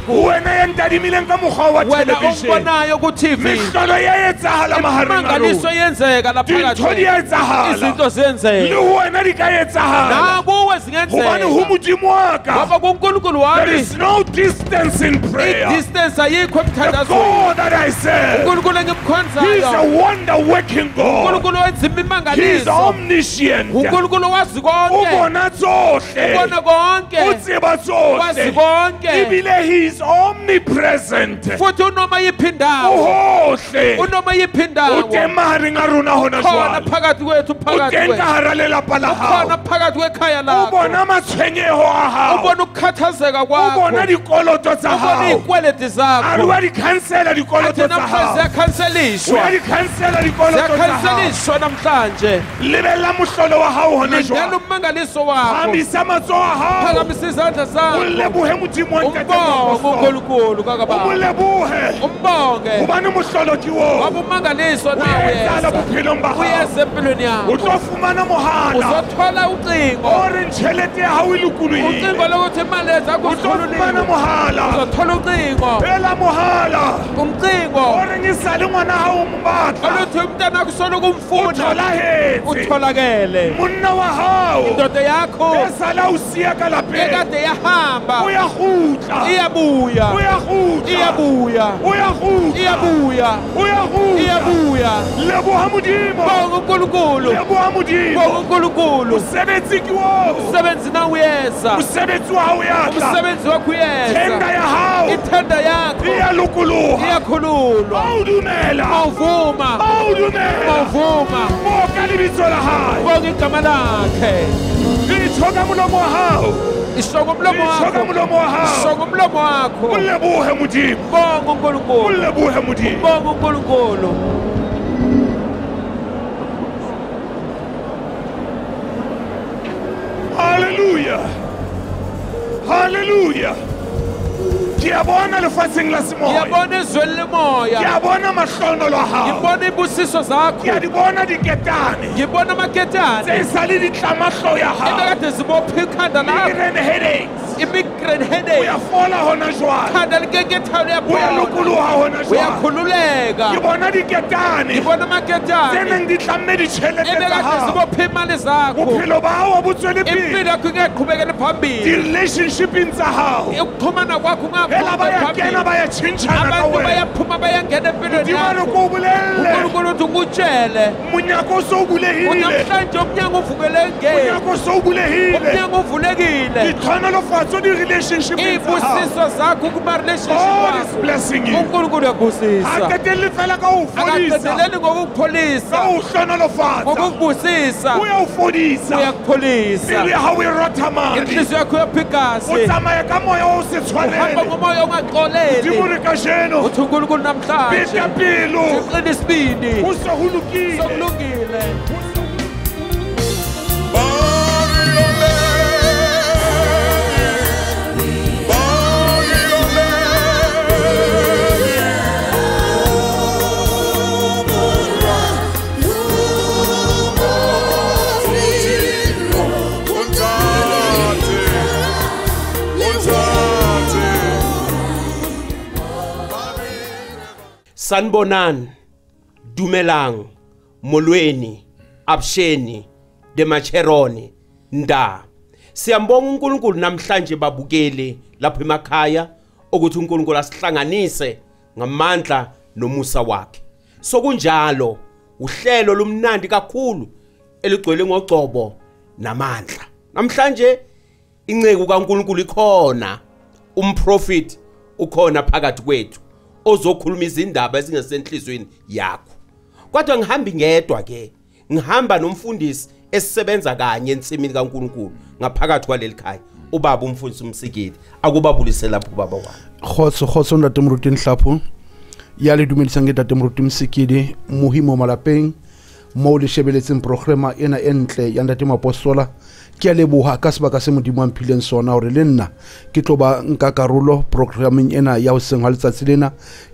zakho wena yentadimile ka mokgwa wa wena television ombonayo ku TV mihlolo ya etsahala mahareng a imangaliso rona yenzeka dintho di laphakathi etsahala izinto le ziyenzeka wena di ka etsahala nakuwe gobane zingenzeka ho modimo wa ka ngoba kuNkulunkulu there wami is no distance in prayer. i-distance ayikho The emthandazweni God that I serve, uNkulunkulu He's a engimkhonzayo wonder-working God. uNkulunkulu wenza He's imimangaliso omniscient. uNkulunkulu wazi konke Ubona tsohle, ubona konke utseba wazi tsohle. konke Ibile He's omnipresent. futhi unoma yiphi indawo Uhohle. unoma yiphi indawo Uteng mahareng a rona hona khona jwale. phakathi kwethu phakathi Uteng ka kwethu hara lelapa la ukhona hao. phakathi kwekhaya lakho Ubona matshwenyeho a hao. ubona ukukhathazeka kwakho Ubona dikoloto tsa ubona hao. iy'kweleti Ari zakho wa di-cancela athi dikoloto tsa namhlanje hao. ziyakhanselishwa Wa di-cancela dikoloto tsa hao. ziyakhanselishwa namhlanje Lebella mohlolo wa hao hona lindela jwale. ummangaliso wakho Phamisa matsoho a hao. phakamisa izandla O zakho lebohe modimo wa ntate umbonge Moapostolo. uNkulunkulu O mo kakababa lebohe. umbonge Hobane mohlolo ke oo. ngoba ummangaliso O nawe etsahala bophelong ba hao. uyeza empilweni O yakho tlo fumana mohala. uzothola ucingo O reng tjhelete ya hao e lokolohile. ucingo lokuthi imali zakho O tlo fumana zikhululile mohala. uzothola ucingo Phela mohala. umcingo O reng e sale ngwana hao o mo batla. oluthi umntana wakho solo O kumfuna tholahetse. utholakele Monna wa hao. indoda yakho E sale a o siya ka lapeng. ekade yahamba O ya kgutla. iyabuya O ya kgutla. iyabuya O ya kgutla. iyabuya O ya kgutla. iyabuya Leboha modimo. bonga uNkulunkulu Leboha modimo. bonga uNkulunkulu Mosebetsi ke oo. umsebenzi nawe uyeza Mosebetsi wa hao ya tla. umsebenzi wakho Tenda uyeza ya hao ithenda yakho e ya lokoloha. iyakhululwa Ba o dumela. mawuvuma Ba o dumela. mawuvuma Boka lebitso la hae. bonga igama lakhe Itsho ka molomo wa hao. ishoko umlomo Itsho ka wakho molomo wa hao. ishoko umlomo wakho O lebohe modimo. bonga O uNkulunkulu lebohe modimo. bonga uNkulunkulu Hallelujah. Hallelujah. Ke a bona lefatsheng la semoya. ngiyabona ezweni Ke lemoya a bona mahlonolo a hao. ngibona ibusiso zakho Ke a di bona diketane. ngibona amaketane Tse sale di tlamahlao ya hao. ebekade zibopha ikhanda lakho Migraine headaches. i-migraine O headache ya fola hona jwale. ikhanda likekethayo O ya liyabona lokoloha hona jwale. uyakhululeka Ke bona diketane. ngibona Tse amaketane neng di tlamme ditjhelete tsa ebekade hao. zibopha imali zakho Bophelo ba hao bo tswele impilo pele. yakho ingaqhubekele phambili Di-relationshipeng tsa hao. ukuxhumana kwakho Phela ba ya ungaqhubeka kena ba phambili ya tjhentjhana ka abantu wena. bayaphuma bayangena empilweni Modimo a re yakho ko o bolelle. uNkulunkulu uthi ngutshele Monyako o se o bulehile. namhlanje umnyango uvulekile Monyako o se o bulehile. umnyango uvulekile Ditlhonolofatso di-relationshipeng tsa hao. ibusiso zakho kuma-relationship God is wakho blessing you. uNkulunkulu Ha uyabusisa qetelle fela ka ho o fodisa. akaqedeleli Ka ngokukupholisa ho o hlonolofatsa. ngokukubusisa O ya o fodisa. uyakupholisa Pelo ya hao e rotha madi. inhliziyo yakho O yaphikasi tsamaya ka moya o se uhamba tshwanele. ngomoya ungaxoleli Modimo re kajeno. uthi uNkulunkulu namhlanje Beta pelo. siqina isibindi Ho se ho lokile. sokulungile Sanbonan, Dumelang, Molweni, Absheni, Demacheroni, Nda. Siyambonga uNkulunkulu namhlanje babukele lapha emakhaya ukuthi uNkulunkulu asihlanganise ngamandla nomusa wakhe. Sokunjalo, uhlelo lumnandi kakhulu eligcwele ngogcobo namandla. Namhlanje inceku kaNkulunkulu ikhona, umprofit ukhona phakathi kwethu. Ozokhuluma izindaba ezingasenhlizweni yakho. Kodwa ngihambi ngedwa ke. Ngihamba nomfundisi esisebenza kanye ensimini kaNkulunkulu ngaphakathi kwaleli khaya. Ubaba umfundisi umsikeli. Akubabulise lapho baba wami. Khotso ntate moruti Nhlapho. Ya le dumedisa ntate moruti Msikedi mohimo malapeng mo le shebeletseng programa ena entle ya ntate Moapostola. Ke a leboha ka sebaka se modimo a mphileng sona hore le nna ke tloba nka karolo programeng ena ya ho sengwa letsatsi lena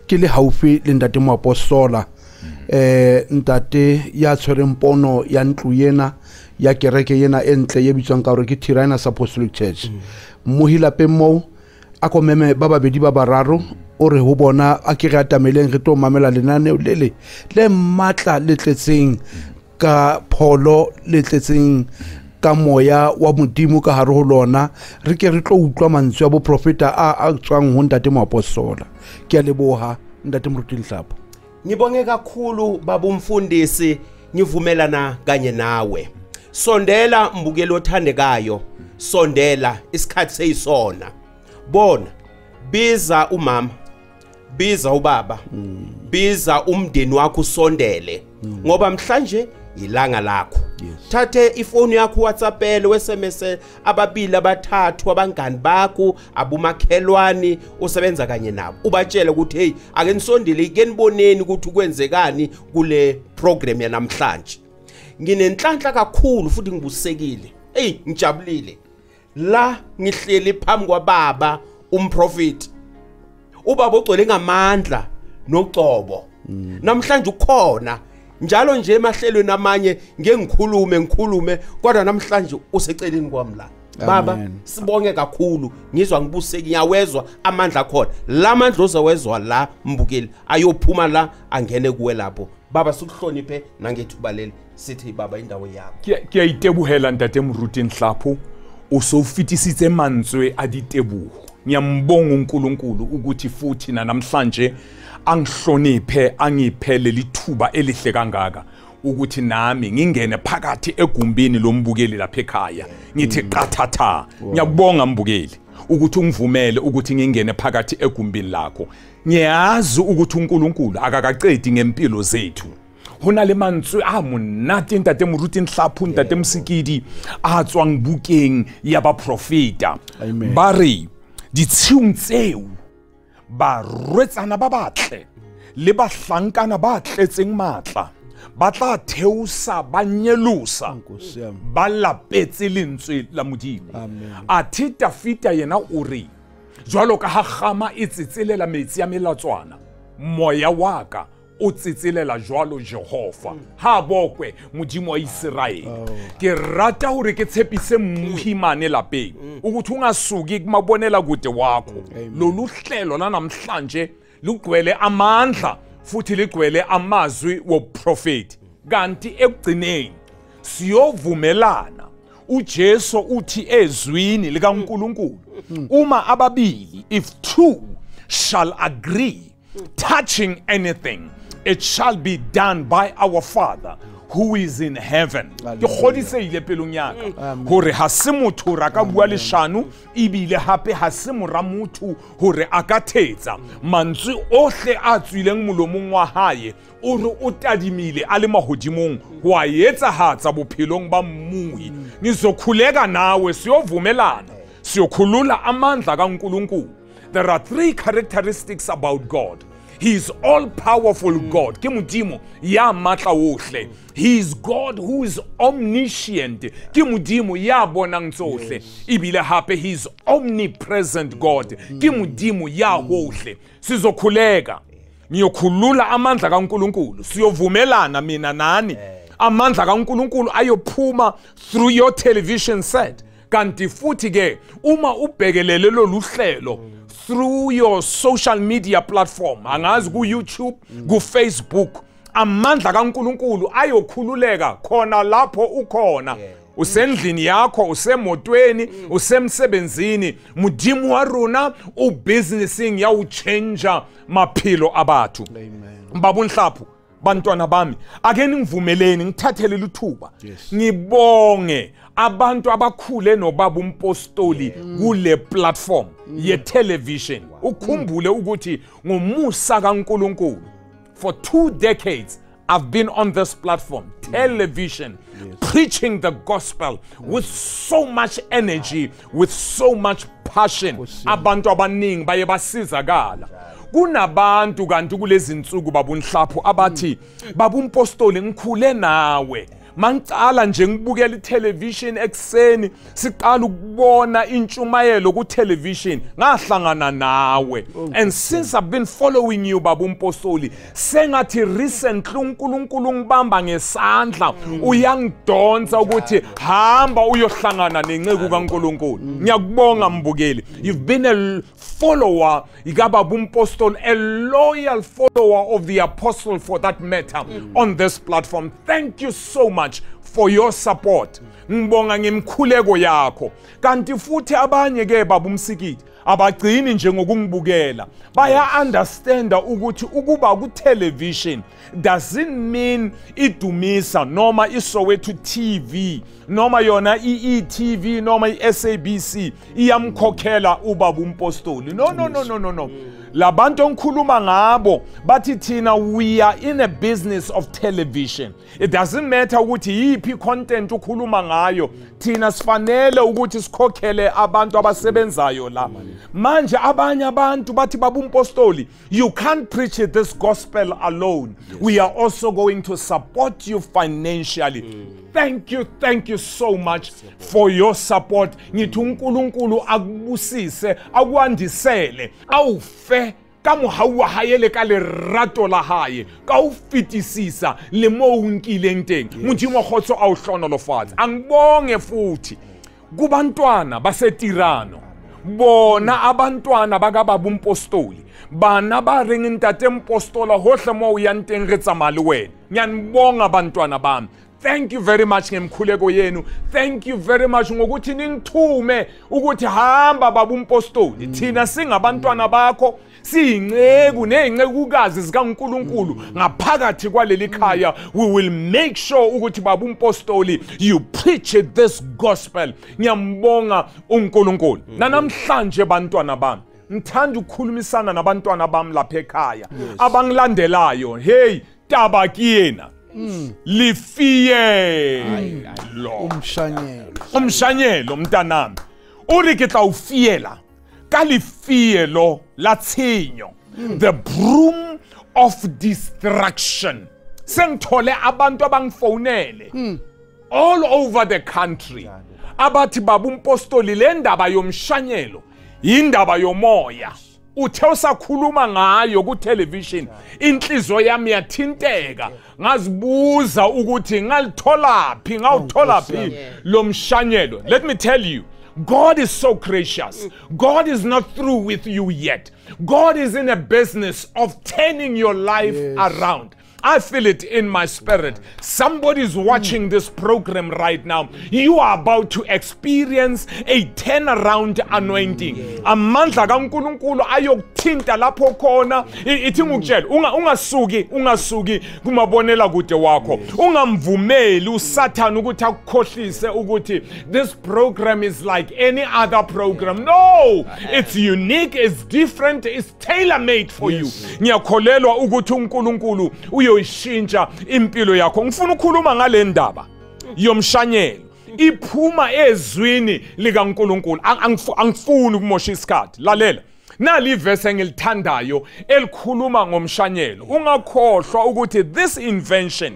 ke le haufi le ntate Moapostola. Ntate ya tshwereng pono ya ntlu yena ya kereke yena entle ye bitswang ka hore ke Tirana Apostolic Church. Mohilapeng mo ako meme ba babedi ba bararo o re ho bona a ke re atameleng re tlo mamela lenaneo le matla le tletseng ka pholo le tletseng ka moya wa modimo ka hare ho lona re ke re tlo utlwa mantswe a bo profeta a tswang ho ntate moapostola ke a leboha ntate Moruti Nhlapho. Ngibonge kakhulu baba umfundisi, ngivumelana kanye nawe. Sondela mbukelo othandekayo, sondela isikhathi seyisona. Bona biza umama, biza ubaba, biza umndeni wakho usondele ngoba mhlanje ilanga lakho. Thathe ifoni yakho WhatsAppele weSMS ababili abathathu abangani bakho abumakhelwani usebenza kanye nabo. Ubatshele ukuthi hey ake nisondele ike niboneni ukuthi kwenzekani kule program yanamhlanje. Nginenhlanhla kakhulu futhi ngibusekile. Hey ngijabulile. La ngihleli phambi kwababa umprofeti. Ubaba ogcwele ngamandla nocobo. Namhlanje ukhona njalo nje emahlelweni amanye ngikhulume kodwa namhlanje useceleni kwami la. Baba sibonge kakhulu ngizwa ngibuseki ngiyawezwa amandla akhona. La mandla ozowezwa la mbukeli ayophuma la angene kuwe lapho. Baba sikuhloniphe nangethuba leli sithi baba indawo yakho. Kiyayitebuhela ntate Moruti Nhlapho usofitisitse mantswe aditebuho. Ngiyambonga uNkulunkulu ukuthi futhi namhlanje angihloniphe angiphe lithuba elihle kangaka ukuthi nami ngingene phakathi egumbini lombukeli lapha ekhaya ngithi qathatha. Ngiyakubonga mbukeli ukuthi ungivumele ukuthi ngingene phakathi egumbini lakho. Ngiyazi ukuthi uNkulunkulu akakaqedi ngempilo zethu. Hona le mantswe a monate ntate Moruti Nhlapho ntate Msikidi a tswang bukeng ya ba profeta. Ba re ditshiung tseo ba rwetsana ba batle le ba hlankana ba tletseng matla ba tla theusa ba nyelosa ba lapetse lentswe la Modimo. A thita fita yena o re jwalo ka ha kgama e tsetselela metsi a melatswana moya wa ka o tsetselela jwalo Jehova ha bokwe Modimo wa Israel. Ke rata hore ke tshepise mmuhimane lapeng ukuthi ungasuki kumabonela kude wakho. Lolu hlelo la namhlanje lugcwele amandla futhi ligcwele amazwi woprofeti kanti ekugcineni siyovumelana uJesu uthi ezwini likaNkulunkulu uma ababili if two shall agree touching anything it shall be done by our Father who is in heaven. Ke kgodisehile pelong ya ka hore ha se motho ra ka bua leshano ebile hape ha se mora motho hore a ka thetsa mantswe ohle a tswileng molomong wa hae o re o tadimile a le mahodimong wa etsahatsa bophelong ba mmuhi. Nizokhuleka nawe siyovumelana siyokhulula amandla kaNkulunkulu. There are three characteristics about God. He is all-powerful God. Ke Modimo ya matla wohle. He is God who is omniscient. Ke Modimo ya bonang tsohle. Ibile hape he is omnipresent God. Ke Modimo ya hohle. Sizokhuleka. Niyokhulula amandla kaNkulunkulu. Siyovumelana mina nani. Amandla kaNkulunkulu ayophuma through your television set. Kanti futhi ke uma ubhekelele lolu hlelo through your social media platform, angazi ku YouTube, ku Facebook, amandla kaNkulunkulu ayokhululeka khona lapho ukhona. Usendlini yakho, usemotweni, usemsebenzini, Modimo wa rona u businessing ya u change maphilo abathu. Mbaba Nhlapho, bantwana bami, ake ningivumeleni ngithathele lithuba. Ngibonge abantu abakhule nobaba umpostoli kule platform ye television. Ukhumbule ukuthi ngomusa kaNkulunkulu for 2 decades I've been on this platform, television, preaching the gospel with so much energy, with so much passion. Abantu abaningi baye basizakala. Kunabantu kanti kulezi insuku baba Nhlapho abathi baba umpostoli ngikhule nawe Mangicala nje ngibukela itelevision ekseni siqala ukubona intshumayelo ku television ngahlangana nawe. And since I've been following you Baba uMpostoli sengathi recently uNkulunkulu ngibamba ngesandla uyangidonsa ukuthi hamba uyohlangana nenceku kaNkulunkulu. Ngiyakubonga mbukeli. You've been a follower Baba uMpostoli, a loyal follower of the apostle for that matter on this platform. Thank you so much for your support. Ngibonga ngemkhuleko yakho. Kanti futhi abanye ke Baba uMsikiti abagcini nje ngokungibukela. Baya understand ukuthi ukuba ku television doesn't mean idumisa noma iSoweto TV noma yona iETV noma iSABC iyamkhokhela uBaba uMpostoli. No. Labantu onkhuluma ngabo bathi thina we are in a business of television. It doesn't matter ukuthi yipi content ukhuluma ngayo, thina sifanele ukuthi sikhokhele abantu abasebenzayo la. Manje abanye abantu bathi Baba uMpostoli, you can't preach this gospel alone. We are also going to support you financially. Thank you so much for your support. Ngithi uNkulunkulu akubusise, akwandisele, awufe ka mohawa hayele ka lerato la haye, ka o fitisisa le mo unkileng teng. Modimo khotso a o hlonolofatsa. Angibonge futhi kubantwana baseTirano. Bona abantwana baka Baba uMpostoli. Bana ba reng ntate Mpostola hohle mo uyang teng re tsamaya le wena. Ngiyanibonga bantwana bami. Thank you very much ngemkhuleko yenu. Thank you very much ngokuthi ningithume ukuthi hamba Baba uMpostoli. Thina singabantwana bakho, siyinceku nezincekukazi zikaNkulunkulu ngaphakathi kwaleli khaya. We will make sure ukuthi Baba uMpostoli you preach this gospel. Ngiyambonga uNkulunkulu. Namhlanje bantwana bami ngithanda ukukhulumisana nabantwana bami lapha ekhaya abangilandelayo. Hey taba kiyena lifiye umshanyelo mntanami uri ke tla ufiela ka lifielo la tshenyo, the broom of destruction. Sengithole abantu abangifonele all over the country abathi Baba uMpostoli le ndaba yomshanyelo indaba yomoya uthe usakhuluma ngayo ku television inhliziyo yami yathinteka ngazibuza ukuthi ngalitholaphi ngawutholaphi lo mshanyelo. Let me tell you, God is so gracious. God is not through with you yet. God is in a business of turning your life around. I feel it in my spirit. Somebody is watching this program right now. You are about to experience a turnaround anointing. Amandla kaNkulunkulu ayokuthinta lapho khona. Ithi ngikutshela ungasuki kumabonela kude wakho. Ungamvumeli uSathane ukuthi akukhohlise ukuthi this program is like any other program. No, it's unique, it's different, it's tailor-made for you. Ngiyakholelwa ukuthi uNkulunkulu ishintsha impilo yakho. Ngifuna ukukhuluma ngale ndaba yomshanyelo iphuma ezwini likaNkulunkulu. Angifuni ukumosha isikhathi. Lalela nali ivesi engilithandayo elikhuluma ngomshanyelo. Ungakhohlwa ukuthi this invention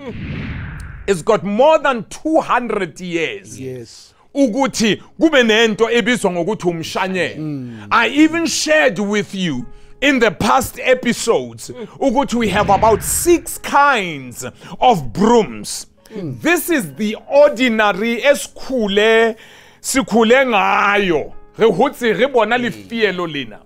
has got more than 200 years. Ukuthi kube nento ebizwa ngokuthi umshanyelo. I even shared with you in the past episodes ukuthi we have about 6 kinds of brooms. This is the ordinary sikhule ngayo. Re hotse re bona lefielo lena.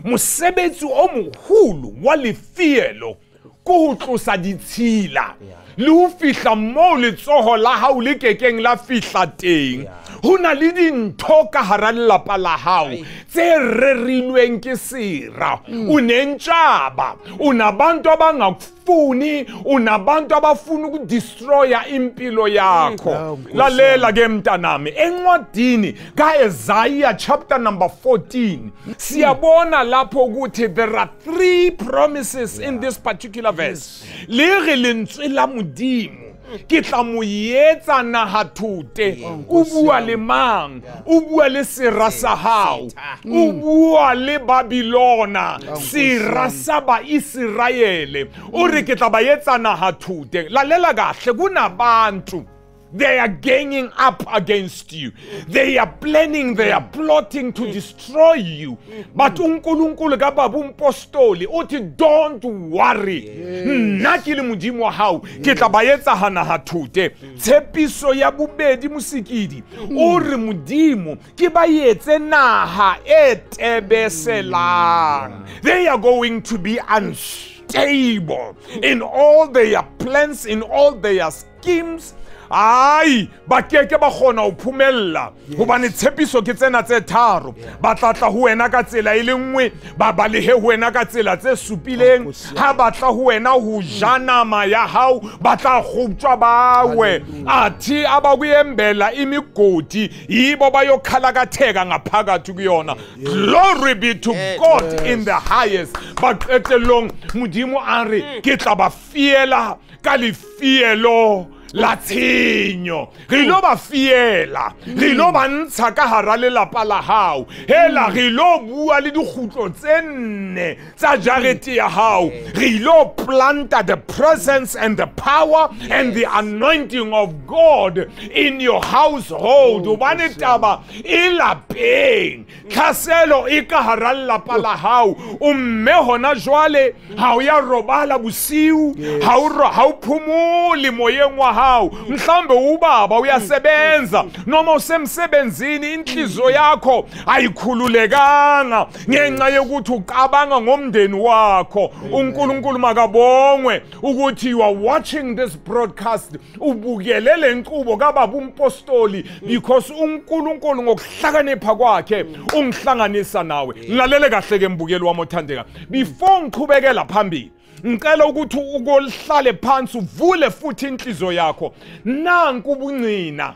Mosebetsi o moholo wa lefielo ko ho tlosa ditshila le ho fihla mo letsoho la hao le kekeng la fihla teng. Hona le dintho ka hara lelapa la hao tse rerilweng ke sera. Unentshaba, unabantu abangakufuni, unabantu abafuna ukudestroya impilo yakho. Lalela ke mntanami, encwadini kaIsaiah chapter number 14 siyabona lapho ukuthi there are 3 promises in this particular verse. Le re lentswe la Modimo ke tla mo yetsa nahathute, o bua le mang, o bua le sera sa hao, o bua le Babilona, sera sa ba Israele, o re ke tla ba yetsa nahathute. Lalela kahle kunabantu They are ganging up against you. They are planning, they are plotting to destroy you. But uNkulunkulu kababa umpostoli uthi don't worry. Nna ke le modimo wa hao ke tla ba etsa hana ha thute. Tshepiso ya bobedi Mosikidi o re modimo ke ba etse naha e tebeselang. They are going to be unstable in all their plans, in all their schemes. Ai ba keke ba khona ho phumella hobane tshepiso ke tsena tse tharo ba tlatla ho wena ka tsela ile nngwe ba balehe ho wena ka tsela tse supileng ha batla ho wena ho janama ya hao ba tla khuptswa bawe athi abakuyembela imigodi yibo bayokhalakatheka ngaphakathi kuyona. Glory be to God in the highest. Baqetelong modimo a re ke tla ba fiela ka lefielo la tshenyo re lo ba fiela re lo ba ntsha ka hara lelapa la hao hela re lo bua le dikgutlo tse nne tsa jarete ya hao re lo planta the presence and the power and the anointing of God in your household. Obane taba e lapeng tlhaselo e ka hara lelapa la hao mme hona jwale ha o ya robala bosiu ha o phumule moyeng wa hao mhlambe ubaba uyasebenza noma usemsebenzini inhliziyo yakho ayikhululekanga ngenxa yokuthi uqabanga ngomndeni wakho. uNkulunkulu makabongwe ukuthi you are watching this broadcast ubukele lenqubo kababa umpostoli because uNkulunkulu ngokuhlakanipha kwakhe ungihlanganisa nawe. Ngilalele kahle ke mbukeli wami othandeka before ngiqhubekela phambili ngicela ukuthi ukohlale phansi uvule futhi inhliziyo yakho. Nanku ubungcina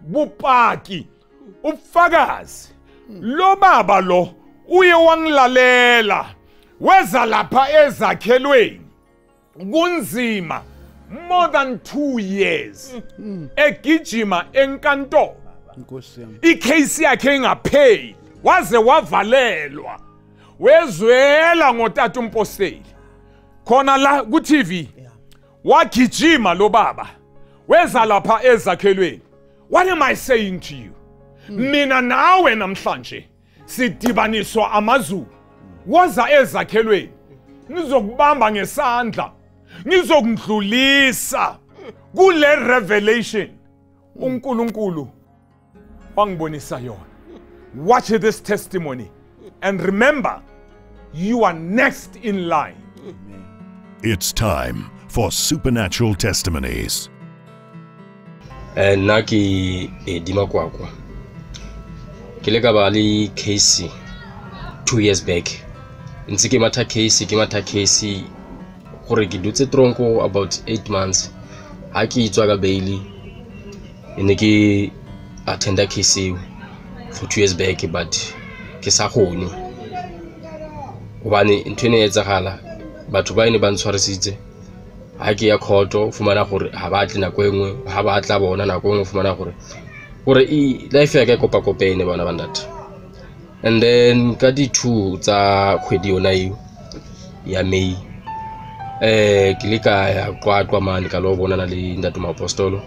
bupaki ubufakazi lo baba lo uye wangilalela weza lapha ezakhelweni kunzima more than 2 years egijima enkantolo icase yakhe ingapheli waze wavalelwa wezwela ngotata umposteli khona la ku TV wagijima lo baba weza lapha ezakhelweni. What am I saying to you? Mina nawe namhlanje sidibaniswa amazulu waza ezakhelweni ngizokubamba ngesandla ngizokudlulisa kule revelation uNkulunkulu wangibonisa yona. Watch this testimony and remember you are next in line. It's time for Supernatural Testimonies. Naki Dima Kwakwa. Kilega bali Casey 2 years back. Nsiki mata Casey gore ke dutse tronko about 8 months. Ha ke itswa ka Bailey. Ene ke attenda Casey for 2 years back but ke sa gone. Obane ntwene etsagala batho ba ene ba ntshwarisitse ha ke ya khoto fumana gore ha ba tla nako engwe ha ba tla bona nako engwe fumana gore life ya ka kopa kopene bona bandata. And then ka di 2 tsa khwedi yona ya May ke leka ya kwatwa mani ka lo bona na le ndatu apostolo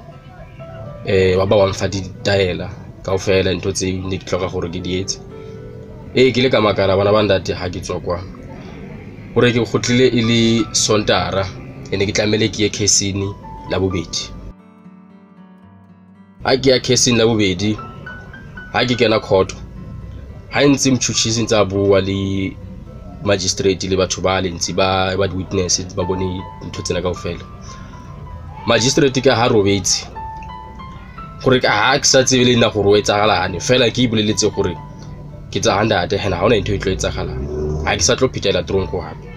wa ba wa mfa di diala ka ofela ntho tse ne ke tloga gore ke dietse ke leka makala bona bandate ha ke tswa kwa gore ke gotlile ile Sontara ene ke tlamele ke ye Kesini la bobedi. Ha ke ya Kesini la bobedi ha ke kena court ha ntse mtshutshisi ntse a bua le magistrate le batho ba le ntse ba witness ba bone ntho tsena kaofela. Magistrate ka ha robetse gore ka ha ke sa tsebele nna gore o etsagalane fela ke ibuleletse gore ke tsa handate hena ha ona ntho e tlo etsagala ha ke sa tlo phitela tronko hape.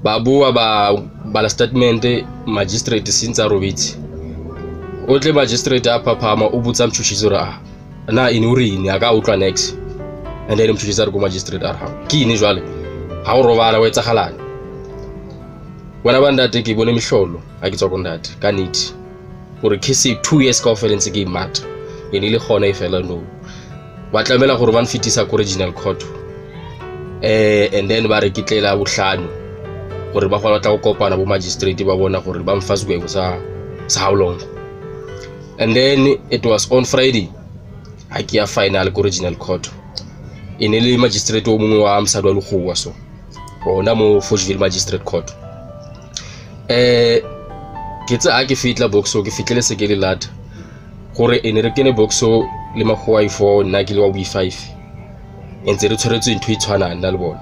Ba bua ba la statement magistrate since robetse o tle magistrate a phaphama o butsa mtshutshisi ra na inurini aka utlwa next and then mtshutshisi a re go magistrate a ra ke ine jwale ha o robala o etsagalane wena bandate ke bone mihlolo ha ke tswa ko ndate ka niti gore case 2 years ka ofela ntse ke imata ene le gona e fela no ba tlamela gore ba nfitisa ko regional court and then ba re kitlela bohlano gore ba gona tla go kopana bo magistrate ba bona gore ba mfa segwego sa how long And then it was on Friday I kia final ko regional court inele magistrate o mongwe wa Msadi wa Lekgowa so ona mo Fourchville magistrate court ke tsa a ke fitla boxo ke fitlele se ke le lata gore ene re kene boxo le Makgowa i4 nna ke le wa B5 entse re tshwaretswe ntho e tshwana nna le bona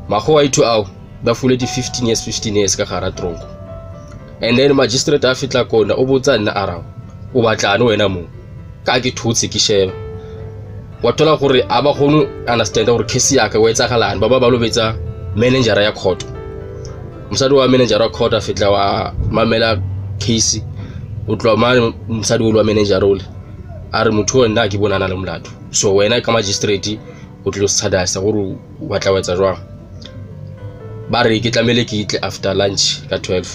Makgowa i2 ao ba fuledi 15 years ka gara tronko and then magistrate a fitla kona o botsa nna arao o batlana wena mo ka ke thutse ke sheba wa tola gore aba gone understand gore case ya ka wa etsa galana ba ba lobetsa manager ya court Msadi wa manager wa court a fitla wa mamela case o tlo Msadi wa manager role are motho nna ke bonana le molato so wena ka magistrate o tlo tsadasa gore wa tla wetsa jwang ba re ke tlamele ke itle after lunch ka 12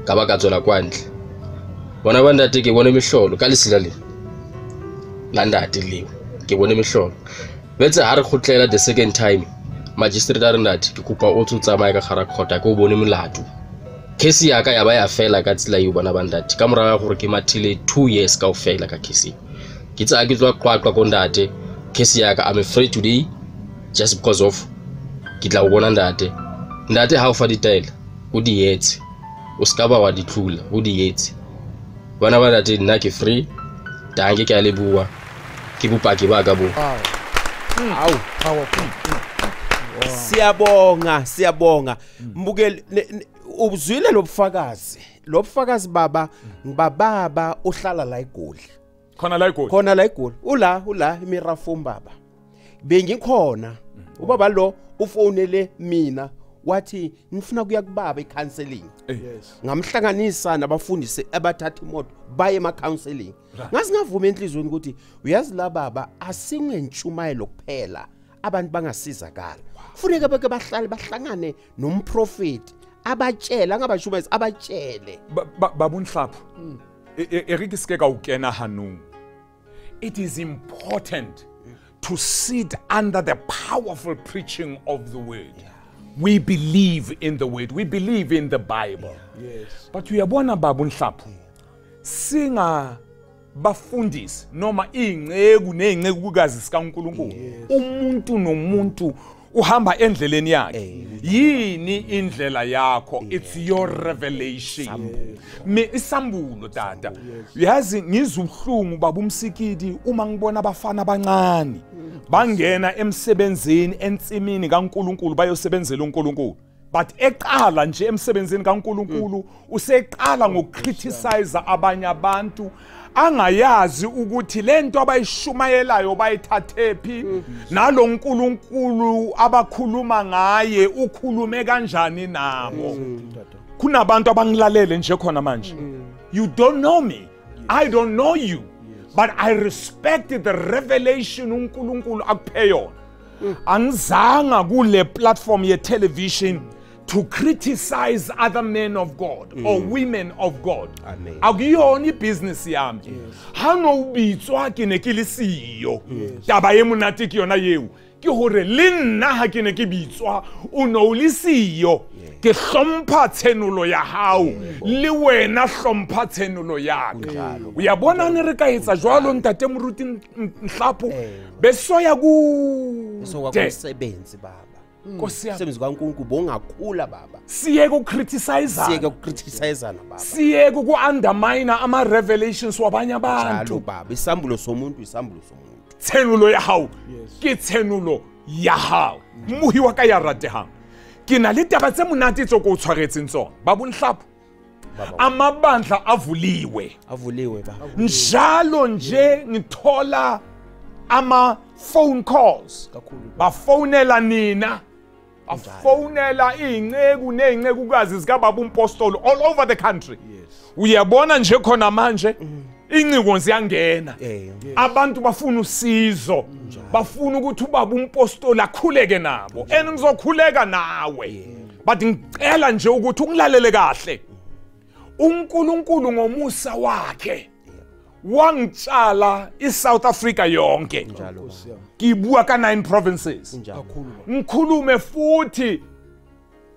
ka ba ka tswela kwa ntle bona ba ndate ke bone mehlolo ka lesila le la ndate leo ke bone mehlolo betse ha re khotlela the second time magistrate a re ndate ke kopa o tsamaya ka gara khota ke o bone molato case ya ka ya ba ya fela ka tsela yo bona ba ndate ka moraga gore ke mathile 2 years ka o fela ka case ke tsa ke tswa kwaqwa ko ndate case ya ka I'm afraid today just because of ke tla o bona ndate ha o fa ditaela o di yetse o ska ba wa ditlula o di yetse bana ba ndate nna ke free dange ke a lebua ke bopaki ba ka bo Awu powerful. Siyabonga mbukeli ubuzwile lobufakazi baba ngibababa ohlala la eGoli khona la eGoli ula imirafo baba bengikhona ubaba lo ufonele mina wathi ngifuna kuya kubaba ecounseling ngamhlanganisa nabafundisi abathatha imoto baye ema counseling ngazingavuma enhlizweni ukuthi uyazi la baba asingentshumayelo kuphela abantu bangasizakala kufuneka beke bahlangane nomprofeti abatshela ngabashumayezi abatshele babunhlapho erike sike ukena hanu it is important to sit under the powerful preaching of the word. We believe in the word. We believe in the Bible. Yes. But uyabona babunhlapho singa bafundisi noma ingceku nezingcekukazi sikaNkulunkulu umuntu nomuntu uhamba endleleni yakhe yini indlela yakho it's your revelation isambulo tata yazi ngizubhlungu babumsikidi uma ngibona abafana abancane bangena emsebenzini entsimini kaNkulunkulu bayosebenzela uNkulunkulu but eqala nje emsebenzini kaNkulunkulu useqala ngokukriticize abanye abantu angayazi ukuthi lento abayishumayelayo bayithathephi nalo uNkulunkulu abakhuluma ngaye ukhulume kanjani nabo kunabantu abangilalele nje khona manje you don't know me I don't know you but I respect the revelation uNkulunkulu akuphe yona angizanga kule platform ye television to criticize other men of God or women of God. Akuyona ibusiness yami. Hano ubitswa ke ne ke le siyo. Taba ye monate ke yona yeo. Ke hore le nna ha ke ne ke bitswa o no le siyo. Ke hlompha tshenulo ya hao le wena hlompha tshenulo yaka. Uyabona ne re ka etsa jwalo ntate moruti Nhlapho besoya ku sebenzi baba. Kusebenza kaNkulunkulu bongakhula baba siyeke ukriticize baba siyeke ku-undermine ama-revelations wabanye abantu baba isambulo somuntu tshenulo ya hao ke tshenulo ya hao mohi wa ka ya ratehang ke na le taba tse monate tse ko o tshwaretseng tsona babunhlapho amabandla avuliwe baba njalo nje ngithola ama-phone calls bafonela nina bafonela iy'nceku ney'ncekukazi zikababa umpostoli all over the country uyabona nje khona manje inciko ziyangena abantu bafuna usizo bafuna ukuthi ubaba umpostoli akhuleke nabo and ngizokhuleka nawe but ngicela nje ukuthi ungilalele kahle uNkulunkulu ngomusa wakhe wangitshala iSouth Africa yonke ngibua ka 9 provinces ngikhulume futhi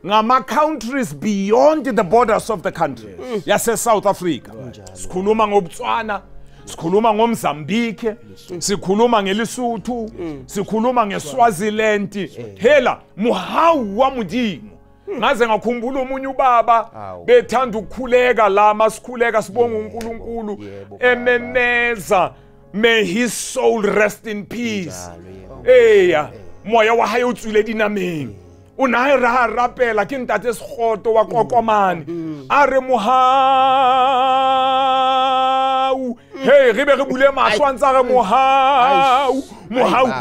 ngama countries beyond the borders of the country yase South Africa. Sikhuluma ngoBotswana, sikhuluma ngoMozambique, sikhuluma ngeLesotho, sikhuluma ngeSwaziland. Hela muhawu wa Modimo. Ngaze ngakhumbula umunye ubaba bethanda ukukhuleka la masikhuleka sibonga uNkulunkulu ememeza, may his soul rest in peace. Eya moya wa hae o tswile dinameng. O na ra rapela ke ntate Sekgoto wa Kokomane a re mohau hey re be re bule mahlo a ntsa re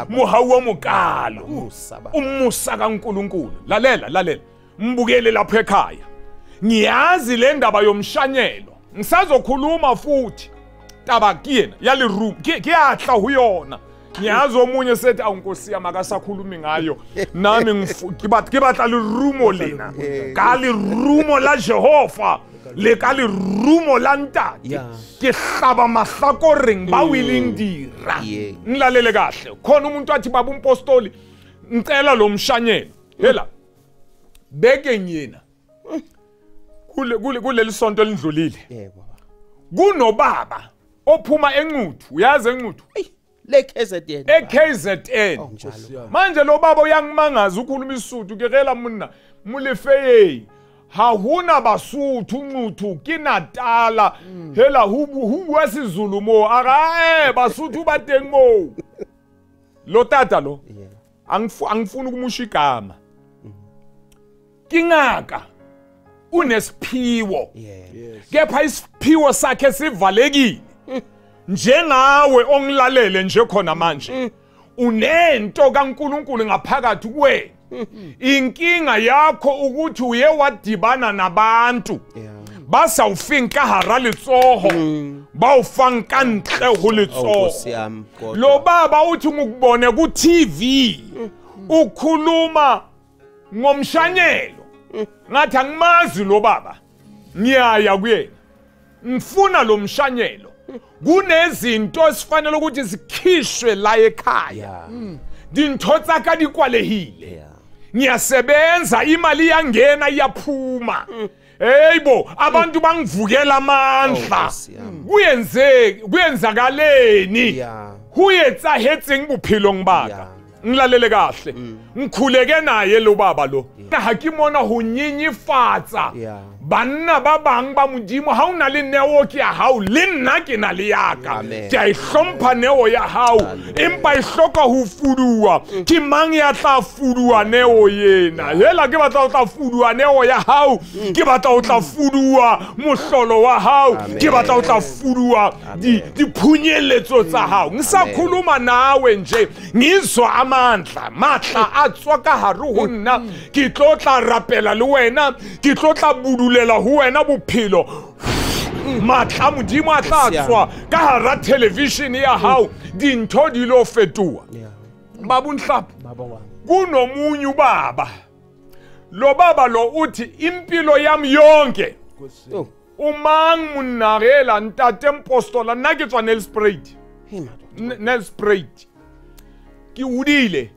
mohau wa mokalo o musa ka uNkulunkulu. Lalela mbukele lapha ekhaya, ngiyazi le ndaba yomshanyelo ngisazokhuluma futhi taba kuyena yali room kuyahla huyona. Ngiyazi omunye sethi awunkosi yamakasakhulumi ngayo nami ngibatla lirumo lena ka lirumo la Jehova le ka lirumo la ntate ke hlaba mahlakoreng ba willing dira. Ngilalele kahle khona umuntu athi baba umpostoli ngicela lo mshanyelo. Hela beke nyena kuleli sonto elindlulile kunobaba ophuma eNcuthu. Uyazi eNcuthu le KZN eKZN manje lo baba uyangimangaza ukhuluma iSuthu kerela mna mulefeye ha huna basuthu uNcuthu kinatala hela hu wasizulu mo ara basuthu bateng mo lo tata lo angifuni ukumusha igama kingaka unesiphiwo kepha isiphiwo sakhe sivalekile. Njengawe ongilalele nje khona manje unento kaNkulunkulu ngaphakathi kuwena. Inkinga yakho ukuthi uye wadibana nabantu basawufinka hara letsoho bawufanka ntle ho letsoho. Lo baba uthi ngikubone ku TV ukhuluma ngomshanyelo ngathi angimazi lo baba ngiyaya kuyena ngifuna lo mshanyelo. Kunezinto esifanele ukuthi zikhishwe la ekhaya. Dintotsa ka dikwalehile. Ngiyasebenza imali yangena iyaphuma. Hayibo abantu bangivukela amandla. Kuyenzakaleni? Huyetsa hetseng bophelo ngibaka. Ngilalele kahle. Ngikhuleke naye lo baba lo. Ha ke mona ho nyinyifatsa. Banna ba bang ba Modimo ha una le network ya hao le nna ke na le yaka. Ke a ihlompha neo ya hao empa e hloka ho fuduwa. Ke mang ya tla fuduwa neo yena? Hela ke batla o tla fuduwa neo ya hao. Ke batla o tla fuduwa mohlolo wa hao. Ke batla o tla fuduwa diphunyeletso tsa hao. Ngisakhuluma nawe nje ngizwa amandla matla atswa ka hare ho nna. Ke tlotla rapela le wena, ke tlotla budule la ho wena bophelo matla Modimo a tla tswa ka hara television ya hao dintho di lo fetoha. Baba Nhlapo kunomunye ubaba lo baba lo uthi impilo yami yonke umang munarela ntate Mpostola nna ke tswa Nelspruit ke udile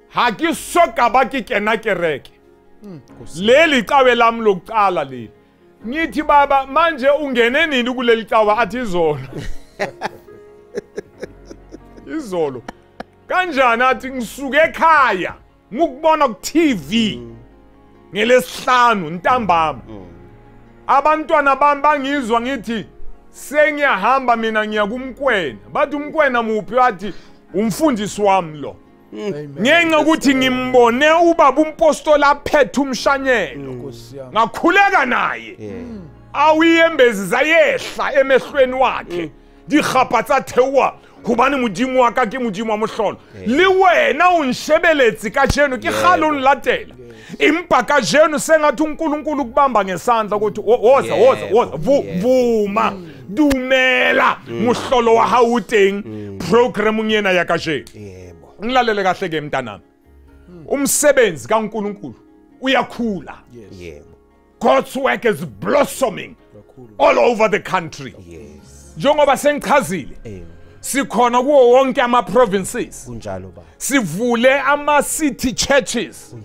ha ke soka ba ke kena kereke leli cawe lami lokuqala leli ngithi baba manje ungene nini kuleli cawa athi izolo kanjani athi ngisuke ekhaya ngikubona ku TV ngelesihlanu ntambama abantwana bami bangizwa ngithi sengiyahamba mina ngiya kumkwena bathi umkwena muphi wathi umfundisi wami lo. Ngenxa ukuthi ngimbone ubaba uMpostola aphethe umshanyelo ngakhuleka naye awuyembezi zayehla emehlweni wakhe dikgapatsa thewa hobane Modimo wa ka ke Modimo wa mohlolo le wena o nshebeletsi ka jeno ke khalo nlatela impa ka jeno sengathi uNkulunkulu kubamba ngesandla ukuthi woza vuma dumela mohlolo wa hao uteng program yena ya ka jeno. Ngilalele kahle ke mntanami umsebenzi kaNkulunkulu uyakhula. God's work is blossoming all over the country. Njengoba sengichazile sikhona kuwo wonke ama provinces kunjalo ba sivule ama city churches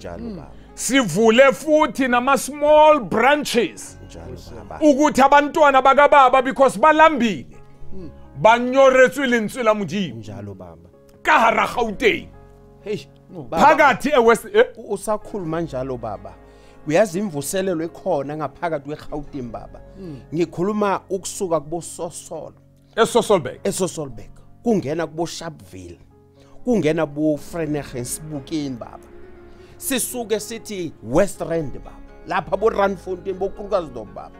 sivule futhi nama small branches njalo baba ukuthi abantwana bakababa because balambile banyoretswe lentswe la modimo njalo baba ka hara Gauteng hey phakathi eWest usakhuluma njalo baba uyazi imvuselelo ekhona ngaphakathi kweGauteng baba ngikhuluma ukusuka kubo Sosolo eSosolberg kungena kubo Sharpeville kungena bo Vredendal baba sisuke sithi West Rand baba lapha bo Randfontein bo Krugersdorp baba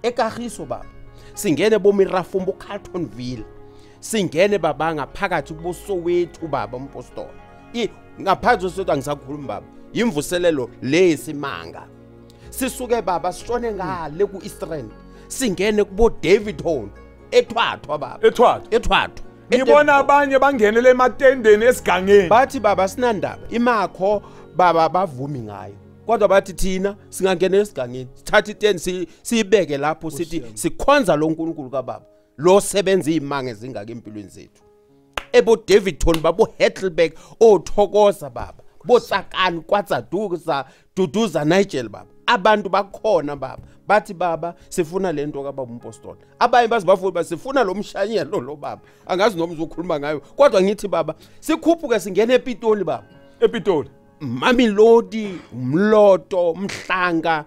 eKagiso baba singene bo Mirafumbo Carltonville singene baba ngaphakathi kubo Soweto baba umpostoli ngaphansi sothi angisakhuluma baba imvuselelo lesimanga sisuke baba sishone ngale ku East Rand singene kubo Davidton eThwathwa baba eThwathwa ngibona abanye bangenele ematendeni esigangeni bathi baba sinandaba imakho baba bavumi ngayo kodwa bathi thina singangena esigangeni sithatha itende siyibeke lapho sithi sikhonza lo nkulunkulu kaBaba lo sebenza izimanga ezingaka empilweni zethu ebo Davidton babo Hettelberg othokoza baba botsakani kwatsaduza duduza Nigel baba abantu bakhona baba bathi baba sifuna lento kaBaba umpostoli abanye bazibafuna sifuna lo mshanyelo lo baba angazi noma uzokhuluma ngayo kodwa ngithi baba sikhuphuke singene ePitoli baba ePitoli Mamelodi Umloto Mhlanga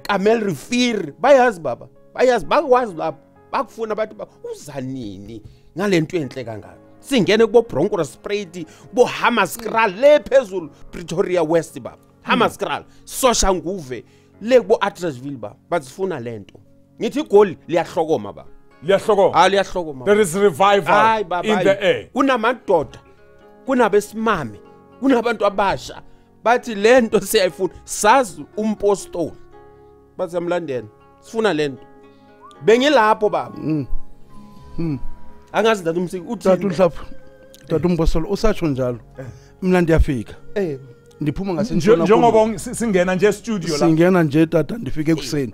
Kamel Rivier bayazi baba bayazi bakwazi lapha bakufuna bathi uzanini ngalento enhle kangaka singene kubo Bronkhorstspruit bo Hammanskraal le phezulu Pretoria West baba Hammanskraal Soshanguve le kubo Atteridgeville baba basifuna lento ngithi igoli liyahlokoma baba liyahlokoma there is revival in the air kunamadoda kunabesimame kunabantu abasha bathi lento siyayifuna sazi umpostoli bathi amlandeni sifuna lento bengilapho baba angazi ndathi umsiki uthi Tata uhlapho Tata umpostoli usatsho njalo mina ndiyafika ndiphuma ngasentshona njengoba singena nje studio la singena nje tata ndifike ekuseni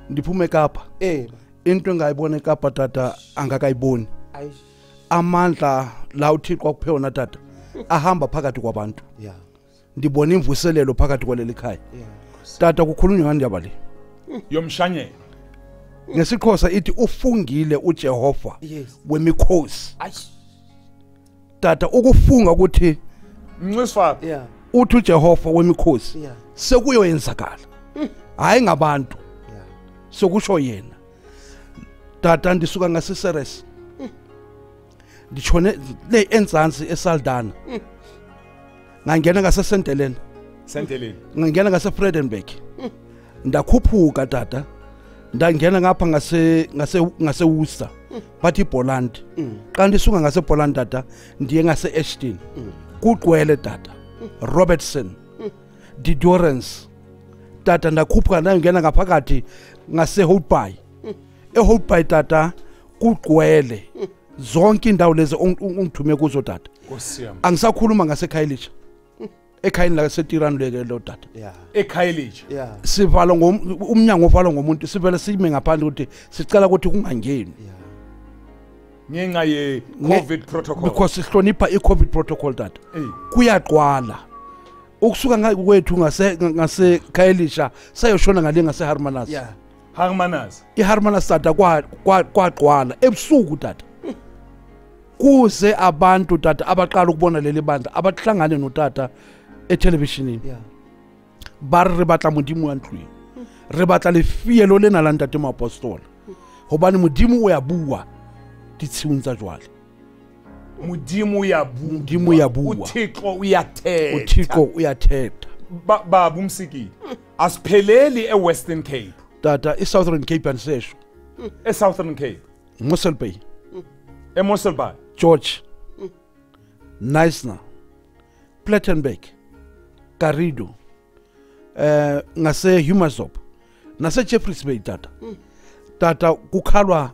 ndiphuma eKapa into engayibona eKapa tata angakayiboni amandla la uThixo akupheyona tata ahamba phakathi kwabantu ndibona imvuselelo phakathi kwaleli khaya tata kukhulunywa ngandaba le yomshanyelo ngesiXhosa ithi ufungile uJehova wemikhosi tata ukufunga ukuthi Mncifana uthi uJehova wemikhosi sekuyoyenzakala hayi ngabantu sokusho yena tata ndisuka ngaseSeres ndichone le enzansi eSaldana ngangena ngaseSenteleni ngangena ngaseVredendal ndakhuphuka tata ndangena ngapha ngase Worcester bathi Boland xa ndisuka ngase Boland tata ndiye ngase Ashton kuqwele tata Robertson Didorance tata ndakhuphuka ndangena ngaphakathi ngase Holtby eHoltby tata kuqwele zonke indawo lezi ungithume kuzo tata angisakhuluma ngaseKhayelitsha ekhayini la seTirano leke lo tata eKhayelitsha sivala umnyango ovalwa ngomuntu sivele sime ngaphandle ukuthi sicela ukuthi kungangeni ngenxa ye COVID protocol because sihlonipha iCovid protocol tata kuyaqwala ukusuka ngakwethu ngaseKhayelitsha sayoshona ngale ngaseHarmanas iHarmanas tata kwaqwala ebusuku tata kuze abantu tata abaqala ukubona leli bandla abahlangane notata etelevisionini ba re batla modimo wa ntlweng re batla lefielo lena la ntate moapostola hobane modimo o ya bua ditshiung tsa jwale modimo ya bua uThixo uyathetha baba umsikile asipheleli eWestern Cape tata iSouthern Cape ansesho eSouthern Cape Mossel Bay eMossel Bay George Knysna Plettenberg Karido ngase Humansdorp nase Jeffreys Bay tata kukhalwa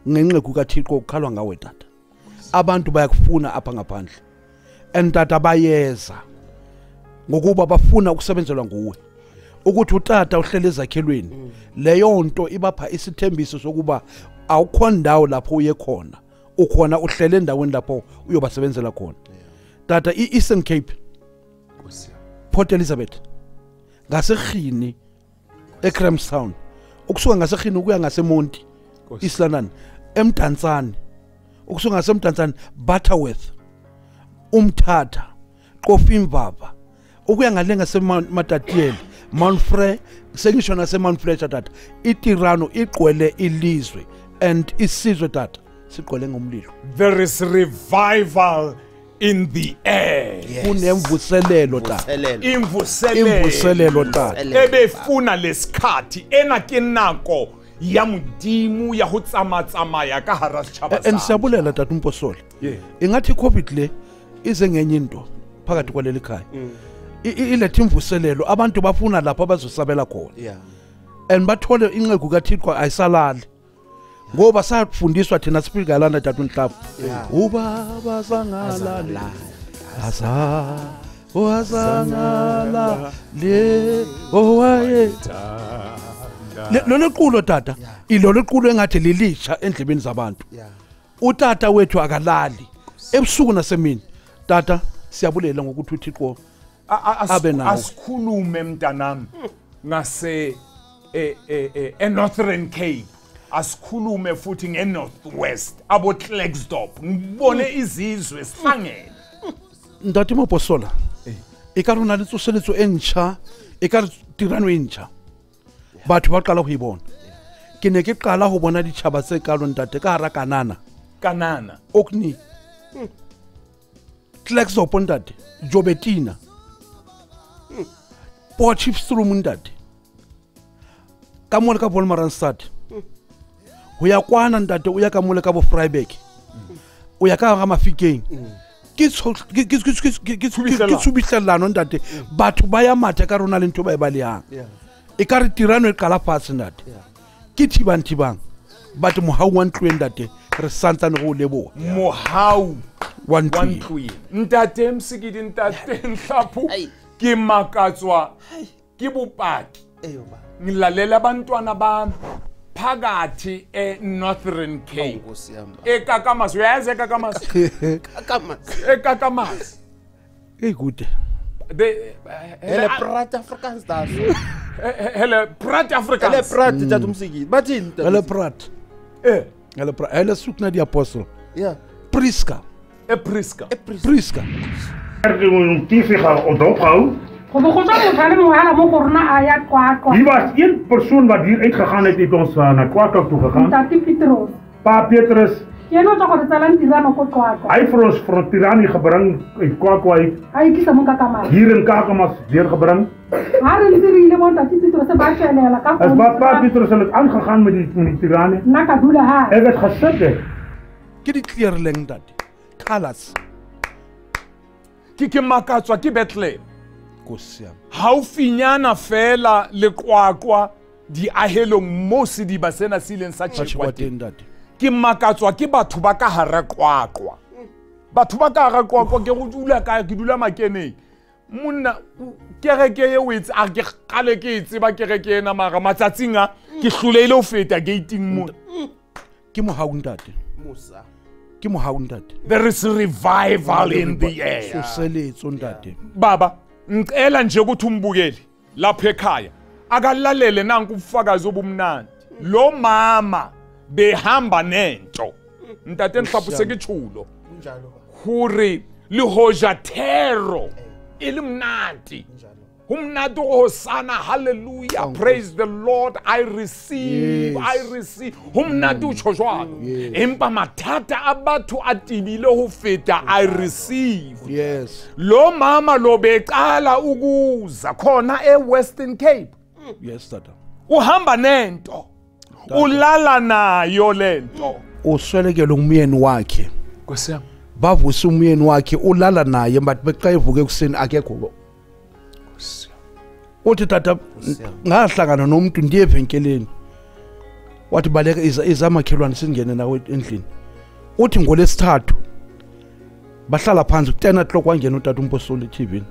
ngenqeku kaThixo kukhalwa ngawe tata abantu bayakufuna apha ngaphandle and tata bayeza ngokuba bafuna ukusebenzelwa nguwe ukuthi utata uhlele ezakhelweni leyo nto ibapha isithembiso sokuba awukho ndawo lapho uye khona ukhona uhlele endaweni lapho uyobasebenzela khona tata iEastern Cape Port Elizabeth ngasekhini eCramstown ukusuka ngasekhini ukuya ngaseMonti East London eMdantsane ukusuka ngaseMdantsane Butterworth Umthatha Qofimvaba ukuya ngale ngaseMatatiyeli Mount Frere sengisho naseMount Fletcher tata iTirano igqwele ilizwe and isizwe tata siqole ngomlilo. There is revival in the air. Kunemvuselelo tata. Imvuselelo tata. Ebefuna lesikhathi enakenako ya mudimo ya ho tsamatsamaya ka hara setjhaba sa. And siyabulela tata uMposoli. Ingathi COVID le ize ngenye into phakathi kwaleli khaya. Ilethe imvuselelo abantu bafuna lapha abazosabela khona. And bathole inceku kaThixo ayisalali. Ngoba safundiswa thina siphilgalana tata uNhlafu. Ubaba sangalali. Wazangala le owayetha. Lolo qulo tata ilolo qulo engathi lilisha endlebeni zabantu. Utata wethu akalali. Ebusuku nasemini tata siyabulela ngokuthi uThixo abe nawo. Asikhulume mntanami ngase eNorthern Cape. Asikhulume futhi ngeNorthwest abo Klerksdorp ngibone izizwe sihlangene. Ndati Maposola ikarona litsoseletso entsha ikaritirano entsha batho ba qala ho ibona ke ne ke qala ho bona ditjhaba tse kalo ntate ka hara kanana Okni Klerksdorp ntate Jobetina Potchefstroom ntate ka mole ka Wolmaranstad ho ya kwana ntate o ya ka mole ka bo Vryburg o ya ka ga Mafikeng ke tsubihlellano ntate batho ba ya matha ka rona le ntho ba e balehang e ka re tirano e qala fatshe ntate ke thibang batho mohau wa ntlo ntate re santsane go leboha mohau wa ntlo ntate Msikidi ntate Nhlapo ke makatswa ke bopaki ngilalela abantwana bami phakathi eNorthern Cape eKakamas uyazi eKakamas eKakamas good hele Praat Afrikaans daar so hele Praat Afrikaans hele Praat tata Msikidi bathini hele Praat hele soek na die apostel Priska Priska TV gaan onthou. Hier was één persoon wat hier uitgegaan heeft ons naar Kwakwa toe gegaan. Pa Petrus. Hij heeft voor ons van Tirani gebracht uit Kwakwa uit. Hier in Kakamas weer gebracht. Als Pa Petrus het aangegaan met die Tirani. Hij werd gezet. Kijk die kleerling dat. Kalas. Kike makatswa ki Bethlehem. Haufinyana fela le Kwakwa di ahelong mo se di basena sileng sa Chikwateng. Ke makatswa ke batho ba ka hara Kwakwa. Batho ba ka hara Kwakwa ke go dula ka ke dula makeneng. Monna kereke ye wetse a ke kale ke tseba kereke ena mara matsatsing a ke hloleile ho feta gating mo. Ke mohau ntate. Musa. Ke mohau ntate. There is revival in the air. Soseletso ntate. Baba ngicela nje ukuthi umbukeli lapha ekhaya akalalele nanku ubufakazi obumnandi lo mama behamba nento ntate Nhlapo sekitshulo kunjalo hore lihoja thero ilimnandi umnandi hosana hallelujah praise the Lord I receive umnandi utsho jwalo empa mathata abathu atibile ho feta I receive lo mama lo beqala ukuza khona eWestern Cape tata uhamba nento ulala nayo lento uswelekele umyeni wakhe Nkosi bavusa umyeni wakhe ulala naye but beqayivuke kuseni akekho uthi tata ngahlangana nomuntu ndiye evenkeleni wathi baleka izamakhelwane singene nawe endlini uthi ngolesithathu bahlala phansi ku10 o'clock wangena utata uMposoli TV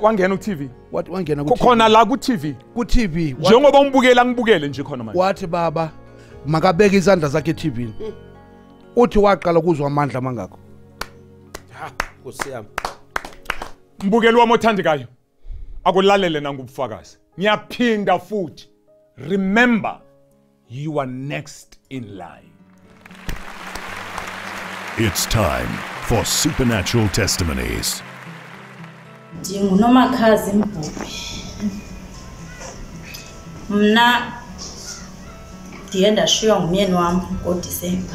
wangena ku-TV wathi wangena khona la ku-TV njengoba umbukela ngibukele nje khona manje wathi baba makabeka izandla zakhe eTV uthi waqala kuzwa amandla mangakho Nkosi yami mbukeli wami othandekayo akulalele nangubufakazi ngiyaphinda futhi remember you are next in line. It's time for Supernatural Testimonies. NdinguNomakhazi Mbhubhi. Mna ndiye ndashiywa ngumyeni wam ngoDisemba.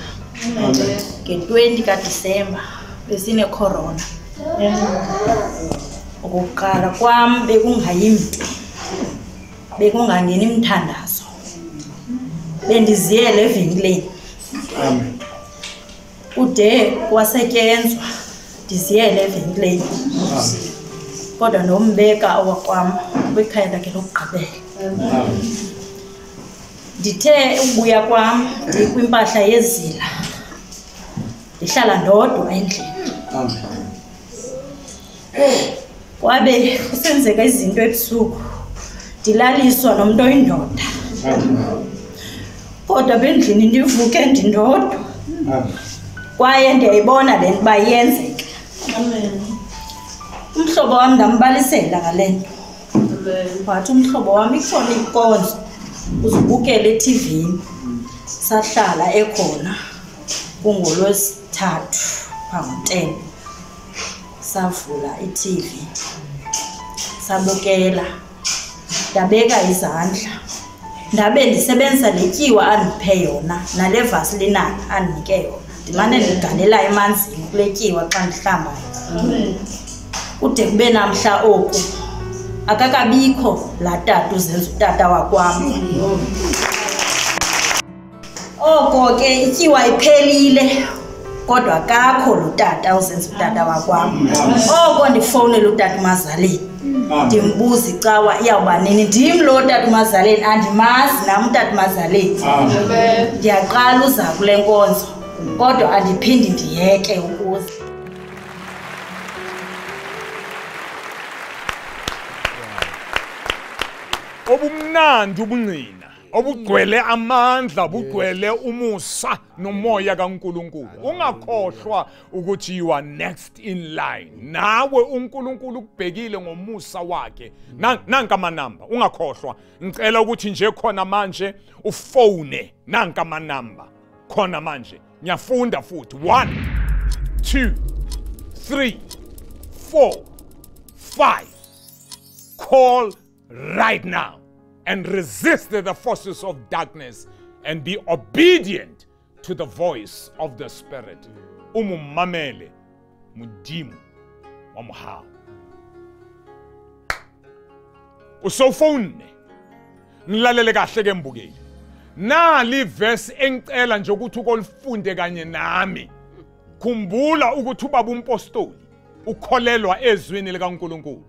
Nge-20 kaDisemba besine corona. Ukuqala kwam bekungayimntu. Bekungangeni imithandazo. Bendiziyele evenkileni. Amen. Kude kwasetyenzwa ndiziyele evenkileni. Kodwa nombeka owakwam kwikhaya lakhe lokugqibela. Ndithe ubuya kwam ndikwimpahla yezila. Ndihlala ndodwa endlini. Kwabe kusenzeka izinto ebusuku. Ndilaliswa nomuntu oyindoda. Kodwa bendlini ndivuke ndindodwa. Kwaye ndiyayibona le nto bayenzeka. Amen. Umhlobo wami ndambalisela ngale nto. Wathi umhlobo wami ikhona inkonzo uzibukela eTV. Sahlala ekhona kungolwesithathu pha-10. Savula iTV. Sabukela. Ndabeka izandla. Ndabe ndisebenzisa letyiwa andiphe yona nale vaseline andinike yona. Ndimane ndigalela emanzini kule tyiwa xa ndihlambayo. Kude kube namhla oku akakabikho laa tata uzenza utata wakwam. Oko ke ityiwa iphelile kodwa akakho lo tata uzenza utata wakwam. Oko ndifowunela utata uMazaleni. Ndimbuza icawa iyawuba nini. Ndim lo tata uMazaleni andimazi nam utata uMazaleni. Ndiyaqala uza kule nkonzo kodwa andiphindi ndiyeke ukuza. Obumnandi ubungqina obugcwele amandla bugcwele umusa nomoya kaNkulunkulu. Ungakhohlwa ukuthi you are next in line. Nawe uNkulunkulu ukubhekile ngomusa wakhe. Nanka amanamba ungakhohlwa. Ngicela ukuthi nje khona manje ufone nanka amanamba. Khona manje ngiyafunda futhi 1 2 3 4 5. Call right now and resist the forces of darkness and be obedient to the voice of the Spirit. Umumamele mudimu wa muhao. Usofone ngilalele kahle ke mbukeli. Nali verse engicela nje ukuthi ukolifunde kanye nami. Khumbula ukuthi ubaba umpostoli ukholelwa ezwini likaNkulunkulu.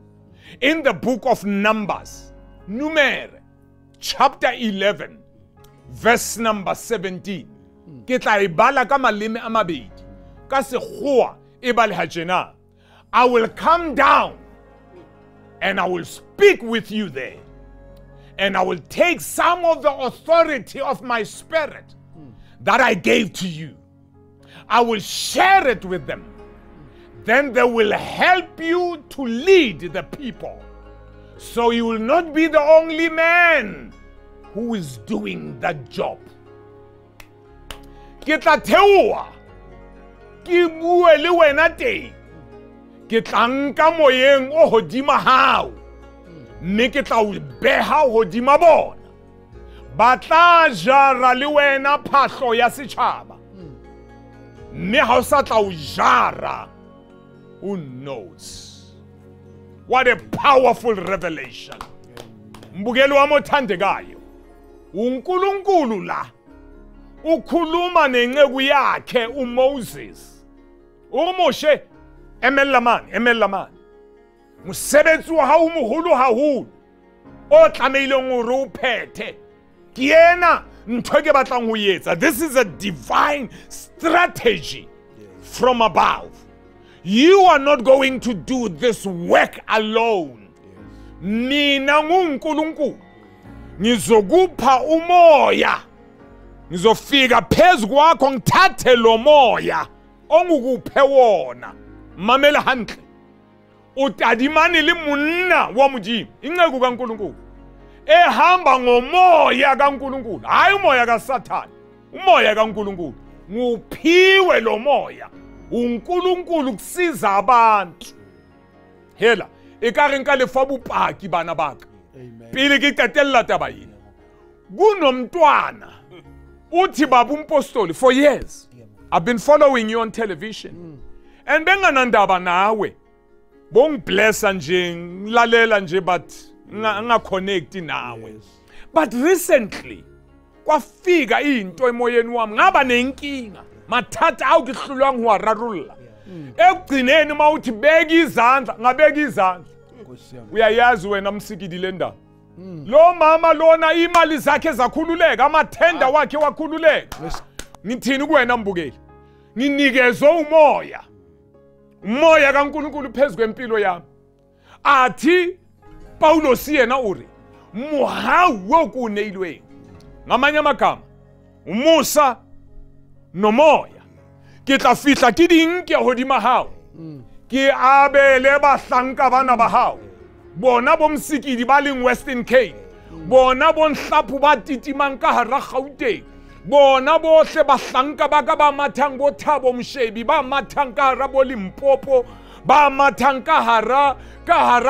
In the book of Numbers, Numere, chapter 11, verse number 17. Ke tla ibala ka maleme a mabedi. Ka Sekgowa e baleha tjena. I will come down and I will speak with you there. And I will take some of the authority of my spirit that I gave to you. I will share it with them. Then they will help you to lead the people. So you will not be the only man who is doing that job. Ke tla theoha ke bue le wena teng. Ke tla nka moyeng o hodima hao. Mme ke tla o beha hodima bona. Ba tla jara le wena phahlo ya setjhaba. Mme ha o sa tla o jara. Who knows? What a powerful revelation. Mbukeli wami othandekayo. uNkulunkulu la ukhuluma nenceku yakhe uMoses. Umoshe emelamani. Mosebetsi wa hao moholo haholo o tlameileng hore o phethe. Ke yena ntho ke batlang ho etsa. This is a divine strategy from above. You are not going to do this work alone. Mina nguNkulunkulu ngizokupha umoya. Ngizofika phezu kwakho ngithathe lo moya ongukuphe wona. Mamela handle. utadimani le monna wa Modimo inceku kaNkulunkulu ehamba ngomoya kaNkulunkulu hayi umoya kaSathane umoya kaNkulunkulu nguphiwe lo moya uNkulunkulu kusiza abantu hela ekare nka lefa bopaki bana baka pele ke qetella taba ena kunomntwana uthi baba umpostoli for years I've been following you on television and benganandaba nawe bongiblessa nje ngilalela nje but ngaconnect nawe but recently kwafika into emoyeni wami ngaba nenkinga mathatha awukihlulwa ngiwararulla ekugcineni mawuthi beka izandla ngabeka izandla uyayazi wena msikidi lendaba lo mama lona imali zakhe zakhululeka amathenda wakhe wakhululeka ngithini kuwena mbukeli nginikezwe umoya kaNkulunkulu phezulu kwempilo yami athi Paulos yena uri muhawo kuneyilweni ngamanye amagama umusa nomoya ke tla fihla ke dinke hodima hao ke abele bahlanka bana ba hao bona bomsikidi ba leng Western Cape bona bonhlaphu ba titimang ka hara Gauteng bona bohle bahlanka ba ka ba mathang bo Thabo Mshebi ba mathang ka hara bo Limpopo ba mathang ka hara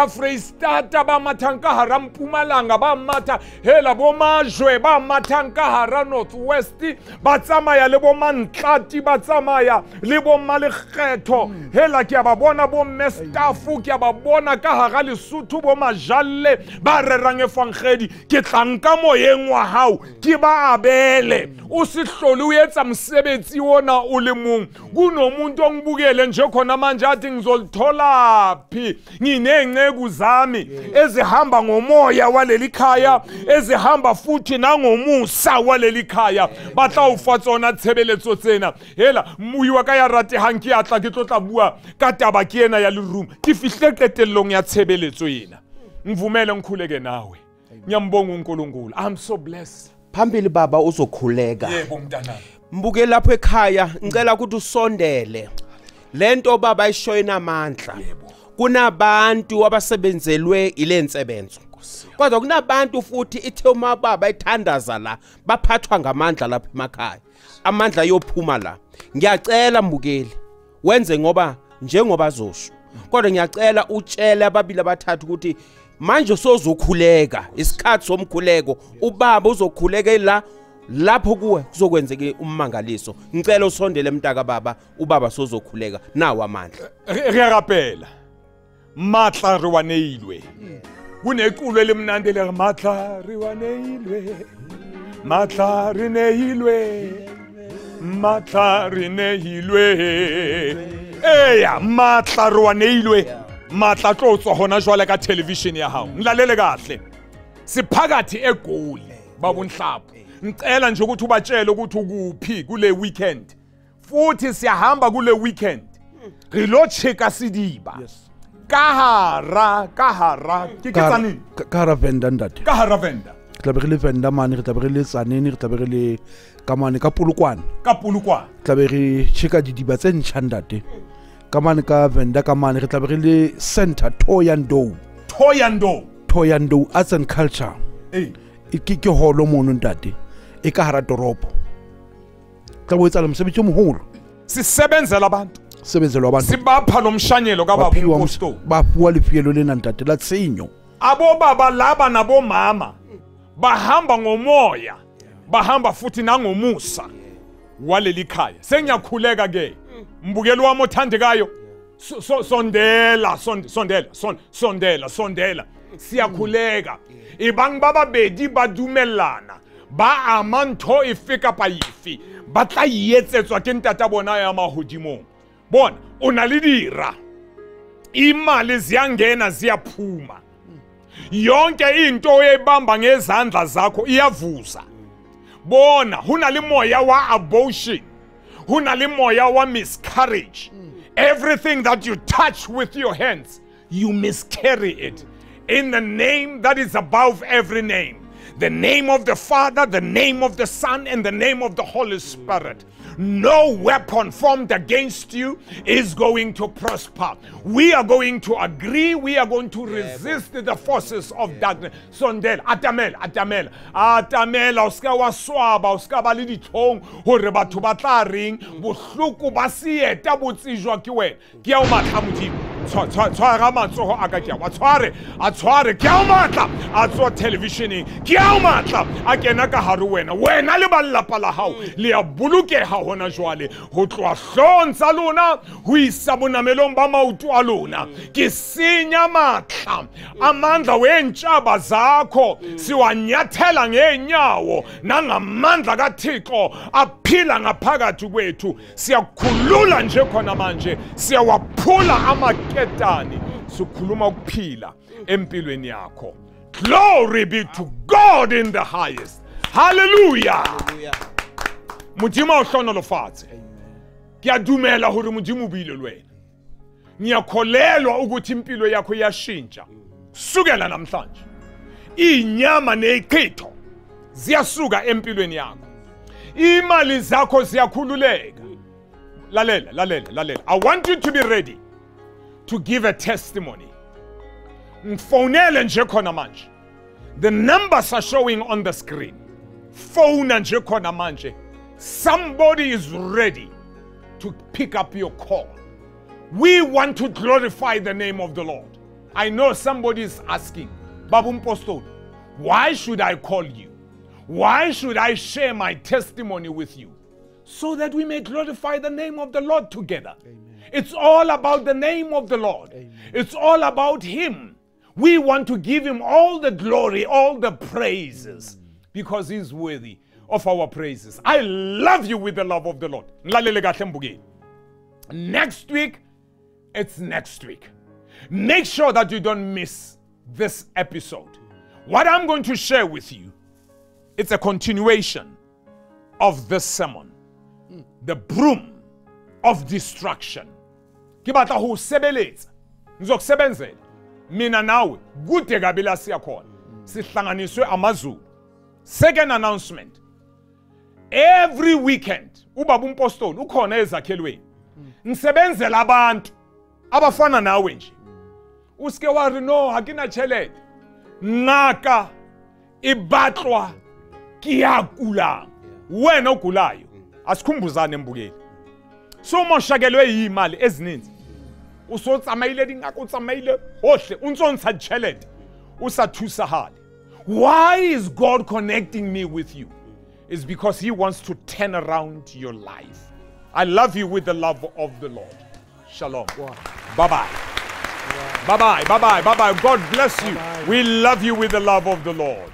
Freistata ba mathang ka hara Mpumalanga ba matha hela bo Majwe ba mathang ka hara Northwest ba tsamaya le bo Mantlati ba tsamaya le bo Malekgetho hela ke ba bona bo Mestafu ke ba bona ka hara Lesotho bo Majalle ba rerang efangedi ke tlanka moyeng wa hao ke ba abele o se hlole o etsa msebetsi wona o le mong kunomuntu ongibukele nje khona manje athi ngizolithola phi nginenceku zami ezihamba ngomoya waleli khaya ezihamba futhi nangomusa waleli khaya batla ufa tsona tshebeletso tsena hela mmuyi wa ka ya ratehang ke atla ke tlotla bua ka taba ke ena ya le room ke fihle qetellong ya tshebeletso ena ngivumele ngikhuleke nawe ngiyambonga uNkulunkulu I'm so blessed phambili baba uzokhuleka yebo mntanami mbuke lapho ekhaya ngicela ukuthi usondele lento baba ishoyina amandla kunabantu abasebenzelwe ile nsebenzo kodwa kunabantu futhi ithe uma baba ithandaza la baphathwa ngamandla lapha emakhaya amandla yophuma la ngiyacela mbukeli wenze ngoba njengoba zosho kodwa ngiyacela utshele ababili abathathu ukuthi manje sozokhuleka isikhathi somkhuleko ubaba uzokhuleka la lapho kuwe kuzokwenzeka ummangaliso ngicela usondele mntaka baba ubaba sozokhuleka nawo amandla ngiyarapela matla riwaneilwe kuneculo elimnandi le matla riwaneilwe matla rineilwe matla rineilwe eya matla riwaneilwe matla tlotswa hona jwale ka television ya hao ngilalele kahle siphakathi egoli babunhlapho ngicela nje ukuthi ubatshele ukuthi ukuphi kule weekend futhi siyahamba kule weekend rilo cheka sidiba kahara kitsani kahara venda ndate kahara venda tlabegile venda mane re tlabegile tsaneni re tlabegile kamane ka Polokwane tlabegile cheka didiba tse ntšhandate kamane ka venda kamane re tlabegile center Thoyandou Arts and Culture ke holo mono ntate e ka hara toropo tla bo etsa mosebetsi o moholo sisebenzela abantu sibapha nomshanyelo ka baba umpostoli bapua lefielo lena ntate la tsenyo abo baba laba nabo mama bahamba ngomoya bahamba futhi nangomusa waleli khaya sengiyakhuleka ke mbukeli wami othandekayo sondela siyakhuleka ibang baba bedi ba dumellana ba amantho efika pa yifi ba tla yetsetswa ke ntata bona ya mahodimong bona ona le dira imali ziyangena ziyaphuma yonke into ebamba ngezandla zakho iyavuza bona huna le moya wa abortion huna le moya wa miscarriage everything that you touch with your hands you miscarry it in the name that is above every name, the name of the Father, the name of the Son, and the name of the Holy Spirit. no weapon formed against you is going to prosper. We are going to agree. We are going to resist the forces of darkness. Sondela, atamela, uska wa swaba, uska ba le dithong hore batho ba tla reng bohloko ba sieta botsijwa ke wena. Ke a o matla modimo. Tshwara matsoho a ka ke wa tshware ke a o matla a tswa televisioning ke a o matla a kena ka hare wena le ballapa la hao le a bolokeha hona jwale ho tloa hlong tsa lona ho isa bonamelong ba maoto a lona ke senya matla amandla wentshaba zakho siwanyathela ngeenyawo nangamandla kaThixo aphila ngaphakathi kwethu siyakhulula nje khona manje siyawaphula amaketani sikhuluma ukuphila empilweni yakho. Glory be to God in the highest. Hallelujah. Modimo o hlonolofatse. Ke a dumela hore modimo buile lwena. Ngiyakholelwa ukuthi impilo yakho iyashintsha. Sukela namhlanje. Inyama neqitho ziyasuka empilweni yakho. Imali zakho ziyakhululeka. Lalela. I want you to be ready to give a testimony. Mfonele nje khona manje. The numbers are showing on the screen. Phone nje khona manje. Somebody is ready to pick up your call. We want to glorify the name of the Lord. I know somebody is asking, Babu Mpostoli, why should I call you? Why should I share my testimony with you? So that we may glorify the name of the Lord together. Amen. It's all about the name of the Lord. Amen. It's all about Him. We want to give Him all the glory, all the praises, because He's worthy of our praises. I love you with the love of the Lord. Next week, it's next week. Make sure that you don't miss this episode. What I'm going to share with you, it's a continuation of this sermon. The broom of destruction. Kibata hu sebeletsa. Ngizokusebenzela. Mina nawe kude kabi la siyakhona. Sihlanganiswe amazulu. Second announcement. Every weekend uBaba uMpostoli ukhona ezakhelweni. Ngisebenzela abantu abafana nawe nje. Uske wari no hakina chelete. Ngaka ibatlwa kiyakula. Wena ogulayo. Asikhumbuzane mbukeli. So moshakelwe imali ezininzi. Usotsamayile dingaka utsamayile hohle untsontsa chelete. Usathusa hali. Why is God connecting me with you? It's because He wants to turn around your life. I love you with the love of the Lord. Shalom. Wow. Bye-bye. Wow. Bye-bye. God bless you. Bye-bye. We love you with the love of the Lord.